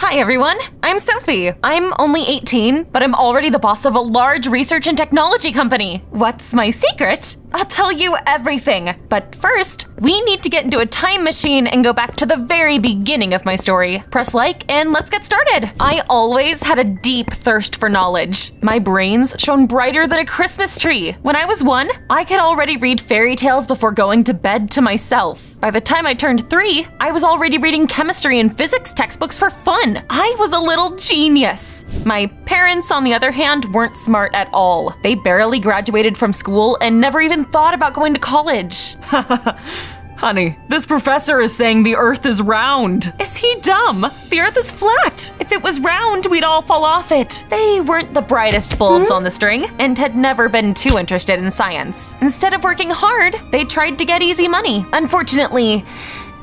Hi everyone, I'm Sophie. I'm only 18, but I'm already the boss of a large research and technology company. What's my secret? I'll tell you everything. But first, we need to get into a time machine and go back to the very beginning of my story. Press like and let's get started. I always had a deep thirst for knowledge. My brains shone brighter than a Christmas tree. When I was 1, I could already read fairy tales before going to bed to myself. By the time I turned 3, I was already reading chemistry and physics textbooks for fun. I was a little genius. My parents, on the other hand, weren't smart at all. They barely graduated from school and never even thought about going to college. Honey, this professor is saying the Earth is round. Is he dumb? The Earth is flat. If it was round, we'd all fall off it. They weren't the brightest bulbs on the string and had never been too interested in science. Instead of working hard, they tried to get easy money. Unfortunately,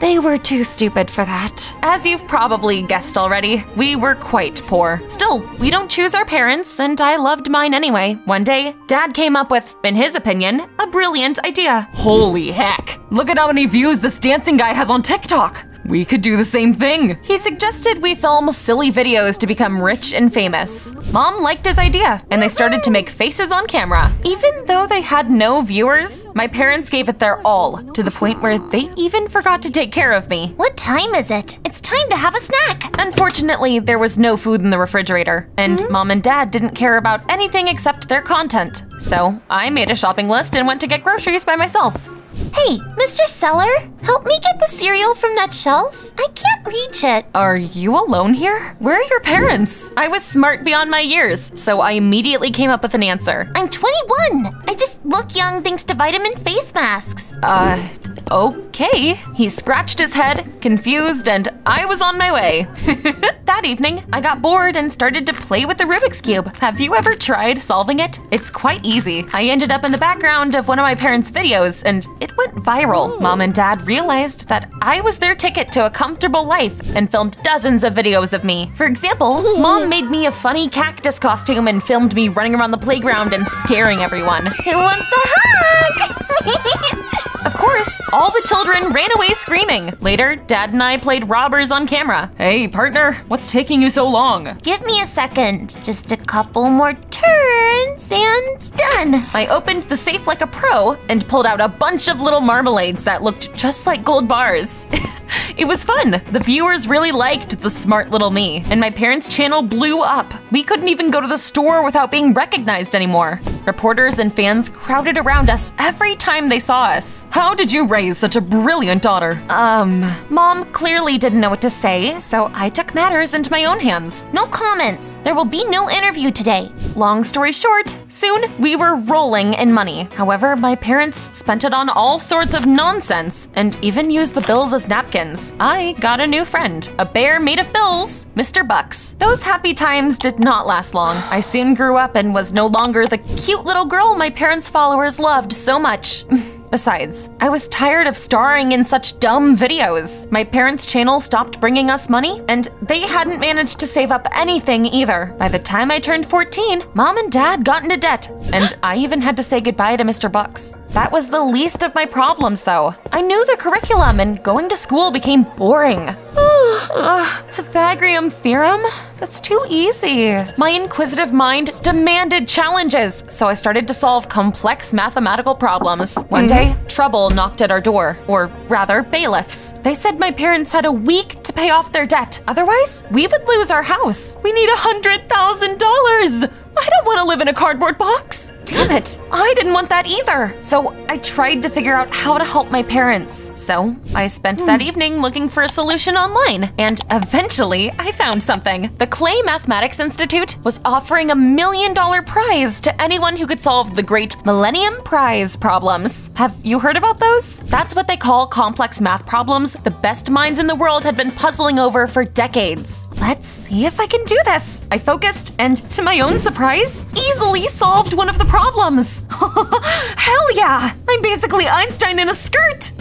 they were too stupid for that. As you've probably guessed already, we were quite poor. Still, we don't choose our parents, and I loved mine anyway. One day, Dad came up with, in his opinion, a brilliant idea. Holy heck! Look at how many views this dancing guy has on TikTok! We could do the same thing. He suggested we film silly videos to become rich and famous. Mom liked his idea, and they started to make faces on camera. Even though they had no viewers, my parents gave it their all, to the point where they even forgot to take care of me. What time is it? It's time to have a snack. Unfortunately, there was no food in the refrigerator, and Mom and Dad didn't care about anything except their content. So I made a shopping list and went to get groceries by myself. Hey, Mr. Seller, help me get the cereal from that shelf. I can't reach it. Are you alone here? Where are your parents? I was smart beyond my years, so I immediately came up with an answer. I'm 21. I just look young thanks to vitamin face masks. Okay. He scratched his head, confused, and I was on my way. That evening, I got bored and started to play with the Rubik's Cube. Have you ever tried solving it? It's quite easy. I ended up in the background of one of my parents' videos, and it went viral. Mom and Dad realized that I was their ticket to a comfortable life and filmed dozens of videos of me. For example, Mom made me a funny cactus costume and filmed me running around the playground and scaring everyone. Who wants a hug? Of course, all the children ran away screaming. Later, Dad and I played robbers on camera. Hey, partner, what's taking you so long? Give me a second. Just a couple more turns and done. I opened the safe like a pro and pulled out a bunch of little marmalades that looked just like gold bars. It was fun. The viewers really liked the smart little me, and my parents' channel blew up. We couldn't even go to the store without being recognized anymore. Reporters and fans crowded around us every time they saw us. How did you raise such a brilliant daughter? Mom clearly didn't know what to say, so I took matters into my own hands. No comments. There will be no interview today. Long story short, soon we were rolling in money. However, my parents spent it on all sorts of nonsense and even used the bills as napkins. I got a new friend, a bear made of bills, Mr. Bucks. Those happy times did not last long. I soon grew up and was no longer the cute little girl my parents' followers loved so much. Besides, I was tired of starring in such dumb videos. My parents' channel stopped bringing us money, and they hadn't managed to save up anything either. By the time I turned 14, Mom and Dad got into debt, and I even had to say goodbye to Mr. Bucks. That was the least of my problems, though. I knew the curriculum, and going to school became boring. Pythagorean theorem? That's too easy. My inquisitive mind demanded challenges, so I started to solve complex mathematical problems. One day, trouble knocked at our door, or rather, bailiffs. They said my parents had a week to pay off their debt. Otherwise, we would lose our house. We need $100,000. I don't want to live in a cardboard box. Damn it, I didn't want that either. So I tried to figure out how to help my parents. So I spent that evening looking for a solution online, and eventually I found something. The Clay Mathematics Institute was offering a $1 million prize to anyone who could solve the great Millennium Prize problems. Have you heard about those? That's what they call complex math problems the best minds in the world had been puzzling over for decades. Let's see if I can do this. I focused and, to my own surprise, easily solved one of the problems. Hell yeah! I'm basically Einstein in a skirt!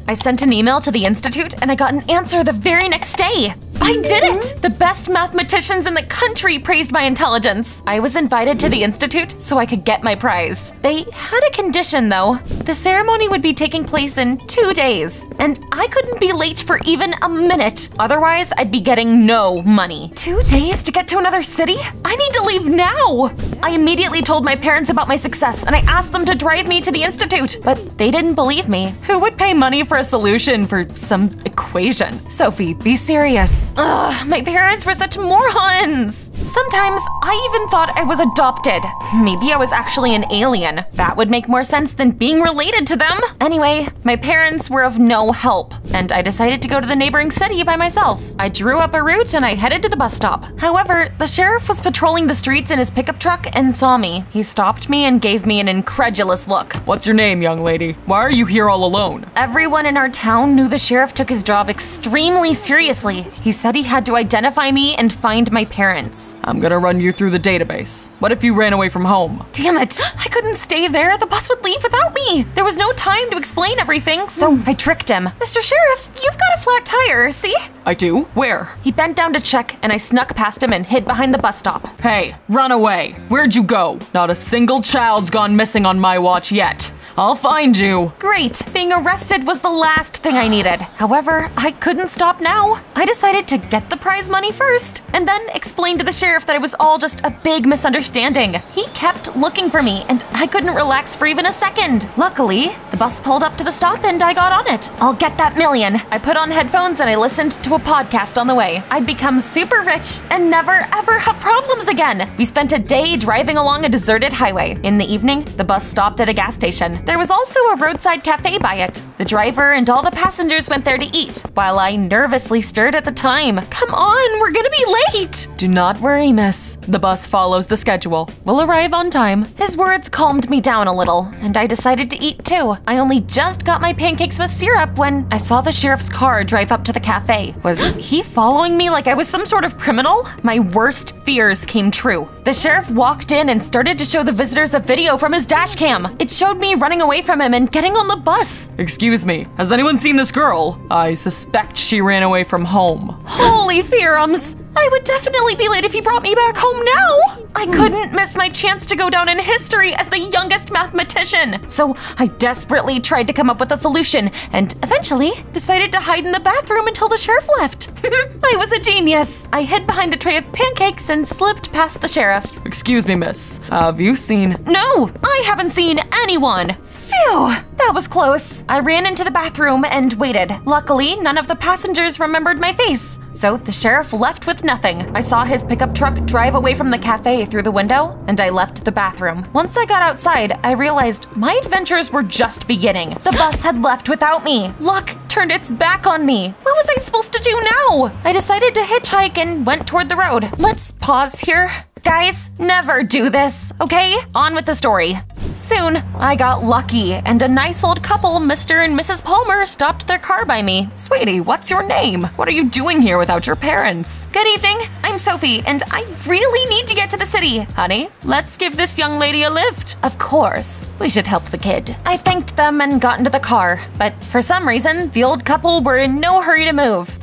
I sent an email to the institute and I got an answer the very next day. I did it! The best mathematicians in the country praised my intelligence. I was invited to the institute so I could get my prize. They had a condition though. The ceremony would be taking place in 2 days, and I couldn't be late for even a minute. Otherwise, I'd be getting no money. 2 days to get to another city? I need to leave now! I immediately told my parents about my success and I asked them to drive me to the institute, but they didn't believe me. Who would pay money for a solution for some equation? Sophie, be serious. Ugh, my parents were such morons. Sometimes I even thought I was adopted. Maybe I was actually an alien. That would make more sense than being related to them. Anyway, my parents were of no help, and I decided to go to the neighboring city by myself. I drew up a route and I headed to the bus stop. However, the sheriff was patrolling the streets in his pickup truck and saw me. He stopped me and gave me an incredulous look. What's your name, young lady? Why are you here all alone? Everyone in our town knew the sheriff took his job extremely seriously. He said he had to identify me and find my parents. I'm gonna run you through the database. What if you ran away from home? Damn it, I couldn't stay there. The bus would leave without me. There was no time to explain everything, so I tricked him. Mr. Sheriff, you've got a flat tire, see? I do? Where? He bent down to check, and I snuck past him and hid behind the bus stop. Hey, run away. Where'd you go? Not a single child's gone missing on my watch yet. I'll find you. Great. Being arrested was the last thing I needed. However, I couldn't stop now. I decided to get the prize money first, and then explain to the sheriff that it was all just a big misunderstanding. He kept looking for me, and I couldn't relax for even a second. Luckily, the bus pulled up to the stop and I got on it. I'll get that million. I put on headphones and I listened to a podcast on the way. I'd become super rich and never ever have problems again. We spent a day driving along a deserted highway. In the evening, the bus stopped at a gas station. There was also a roadside cafe by it. The driver and all the passengers went there to eat, while I nervously stirred at the time. Come on, we're gonna be late! Do not worry, miss. The bus follows the schedule. We'll arrive on time. His words calmed me down a little, and I decided to eat too. I only just got my pancakes with syrup when I saw the sheriff's car drive up to the cafe. Was he following me like I was some sort of criminal? My worst fears came true. The sheriff walked in and started to show the visitors a video from his dash cam. It showed me running away from him and getting on the bus. Excuse me, has anyone seen this girl? I suspect she ran away from home. Holy theorems! I would definitely be late if he brought me back home now! I couldn't miss my chance to go down in history as the youngest mathematician. So I desperately tried to come up with a solution and eventually decided to hide in the bathroom until the sheriff left. I was a genius. I hid behind a tray of pancakes and slipped past the sheriff. Excuse me, miss. Have you seen… No, I haven't seen anyone. Phew, that was close. I ran into the bathroom and waited. Luckily, none of the passengers remembered my face. So the sheriff left with nothing. I saw his pickup truck drive away from the cafe through the window, and I left the bathroom. Once I got outside, I realized my adventures were just beginning. The bus had left without me. Luck turned its back on me. What was I supposed to do now? I decided to hitchhike and went toward the road. Let's pause here. Guys, never do this, okay? On with the story. Soon, I got lucky, and a nice old couple, Mr. and Mrs. Palmer, stopped their car by me. Sweetie, what's your name? What are you doing here without your parents? Good evening, I'm Sophie, and I really need to get to the city. Honey, let's give this young lady a lift. Of course, we should help the kid. I thanked them and got into the car, but for some reason, the old couple were in no hurry to move.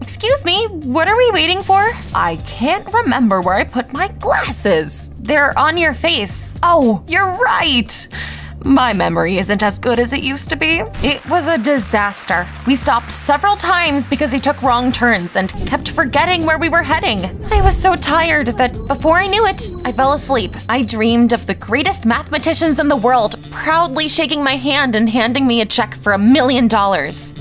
Excuse me, what are we waiting for? I can't remember where I put my glasses. They're on your face. Oh, you're right. My memory isn't as good as it used to be. It was a disaster. We stopped several times because he took wrong turns and kept forgetting where we were heading. I was so tired that before I knew it, I fell asleep. I dreamed of the greatest mathematicians in the world proudly shaking my hand and handing me a check for $1 million.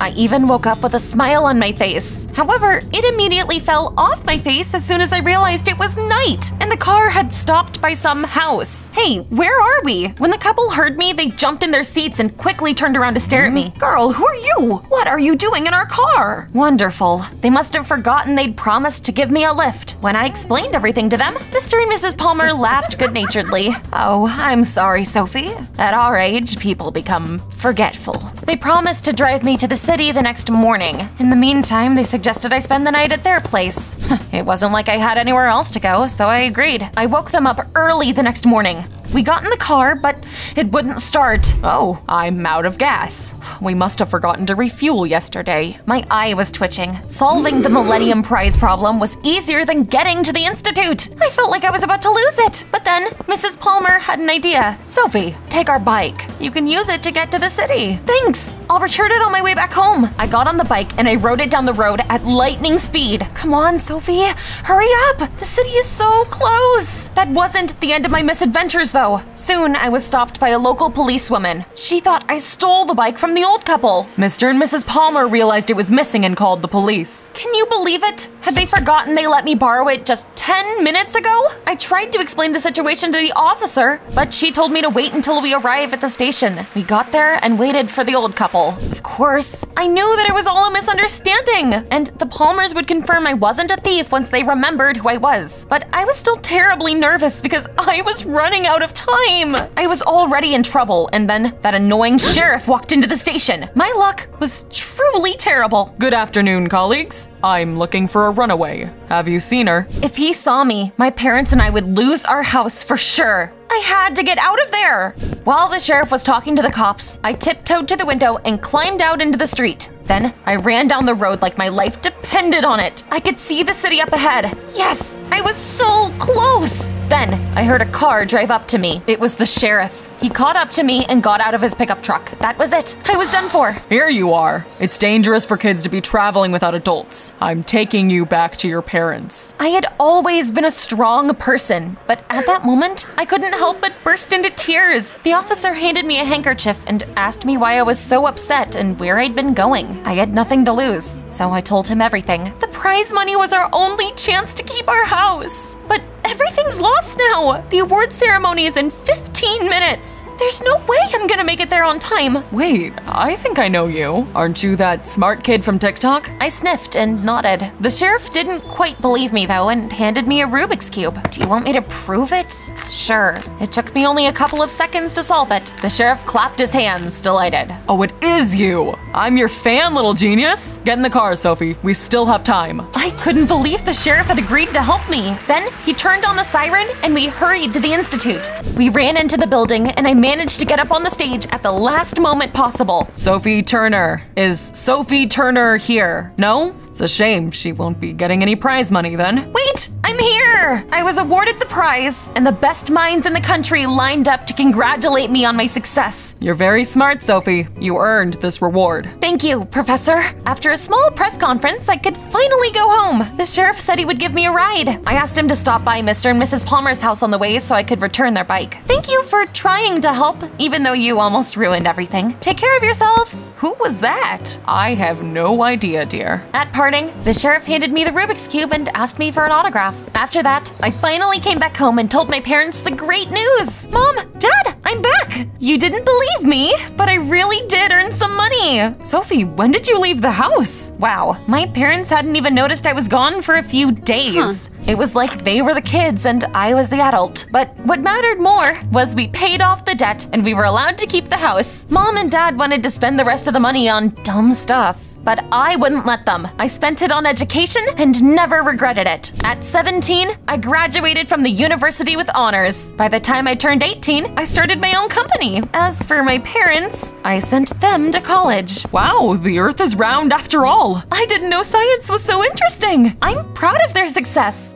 I even woke up with a smile on my face. However, it immediately fell off my face as soon as I realized it was night and the car had stopped by some house. Hey, where are we? When the couple heard me, they jumped in their seats and quickly turned around to stare at me. Girl, who are you? What are you doing in our car? Wonderful. They must have forgotten they'd promised to give me a lift. When I explained everything to them, Mr. and Mrs. Palmer laughed good-naturedly. Oh, I'm sorry, Sophie. At our age, people become forgetful. They promised to drive me to the city the next morning. In the meantime, they suggested I spend the night at their place. It wasn't like I had anywhere else to go, so I agreed. I woke them up early the next morning. We got in the car, but It wouldn't start. Oh, I'm out of gas. We must have forgotten to refuel yesterday. My eye was twitching. Solving the Millennium Prize problem was easier than getting to the Institute. I felt like I was about to lose it. But then Mrs. Palmer had an idea. Sophie, take our bike. You can use it to get to the city. Thanks. I'll return it on my way back home. I got on the bike and I rode it down the road at lightning speed. Come on, Sophie, hurry up. The city is so close. That wasn't the end of my misadventures, though. Soon, I was stopped by a local policewoman. She thought I stole the bike from the old couple. Mr. and Mrs. Palmer realized it was missing and called the police. Can you believe it? Had they forgotten they let me borrow it just 10 minutes ago? I tried to explain the situation to the officer, but she told me to wait until we arrive at the station. We got there and waited for the old couple. Of course, I knew that it was all a misunderstanding, and the Palmers would confirm I wasn't a thief once they remembered who I was. But I was still terribly nervous because I was running out of time. I was already in trouble, and then that annoying sheriff walked into the station. My luck was truly terrible. Good afternoon, colleagues. I'm looking for a runaway. Have you seen her? If he saw me, my parents and I would lose our house for sure. I had to get out of there. While the sheriff was talking to the cops, I tiptoed to the window and climbed out into the street. Then I ran down the road like my life depended on it. I could see the city up ahead. Yes, I was so close. Then I heard a car drive up to me. It was the sheriff. He caught up to me and got out of his pickup truck. That was it. I was done for. Here you are. It's dangerous for kids to be traveling without adults. I'm taking you back to your parents. I had always been a strong person, but at that moment, I couldn't help but burst into tears. The officer handed me a handkerchief and asked me why I was so upset and where I'd been going. I had nothing to lose, so I told him everything. The prize money was our only chance to keep our house. But everything's lost now. The award ceremony is in 15 minutes. There's no way I'm gonna make it there on time. Wait, I think I know you. Aren't you that smart kid from TikTok? I sniffed and nodded. The sheriff didn't quite believe me though and handed me a Rubik's Cube. Do you want me to prove it? Sure. It took me only a couple of seconds to solve it. The sheriff clapped his hands, delighted. Oh, it is you. I'm your fan, little genius. Get in the car, Sophie. We still have time. I couldn't believe the sheriff had agreed to help me. Then he turned on the siren and we hurried to the Institute. We ran into the building and I managed to get up on the stage at the last moment possible. Sophie Turner. Is Sophie Turner here? No? It's a shame she won't be getting any prize money then. Wait, I'm here! I was awarded the prize, and the best minds in the country lined up to congratulate me on my success. You're very smart, Sophie. You earned this reward. Thank you, Professor. After a small press conference, I could finally go home. The sheriff said he would give me a ride. I asked him to stop by Mr. and Mrs. Palmer's house on the way so I could return their bike. Thank you for trying to help, even though you almost ruined everything. Take care of yourselves. Who was that? I have no idea, dear. At parting, the sheriff handed me the Rubik's Cube and asked me for an autograph. After that, I finally came back home and told my parents the great news. Mom, Dad, I'm back. You didn't believe me, but I really did earn some money. Sophie, when did you leave the house? Wow, my parents hadn't even noticed I was gone for a few days. It was like they were the kids and I was the adult. But what mattered more was we paid off the debt and we were allowed to keep the house. Mom and Dad wanted to spend the rest of the money on dumb stuff. But I wouldn't let them. I spent it on education and never regretted it. At 17, I graduated from the university with honors. By the time I turned 18, I started my own company. As for my parents, I sent them to college. Wow, the earth is round after all. I didn't know science was so interesting. I'm proud of their success.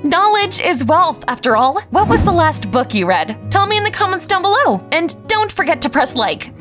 Knowledge is wealth, after all. What was the last book you read? Tell me in the comments down below. And don't forget to press like.